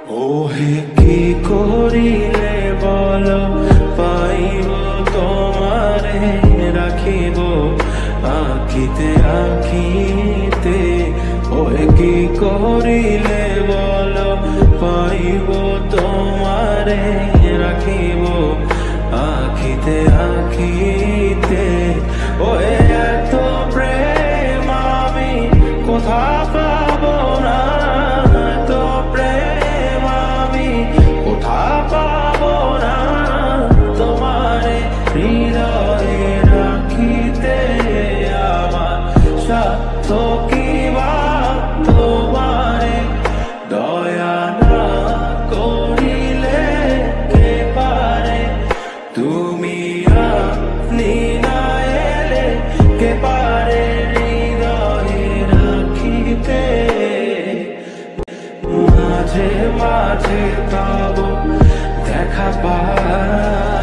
ওহে কি করিলে বল পাইব তোমারে রাখিব আখিতে আখিতে। ওহে কি করিলে বল পাইব তোমারে রাখিব আখিতে আখিতে। ওহে এত প্রেম আমি কোথা পাব না, এত প্রেম আমি কোথা পাব না। তোমারে হৃদয়ে রাখিতে আমার সাধ্য কি বা তোমারে দয়া না করিলে কে পারে। তুমি আপনি না এলে কে পারে হৃদয়ে রাখিতে। মাঝে মাঝে তব দেখা পাই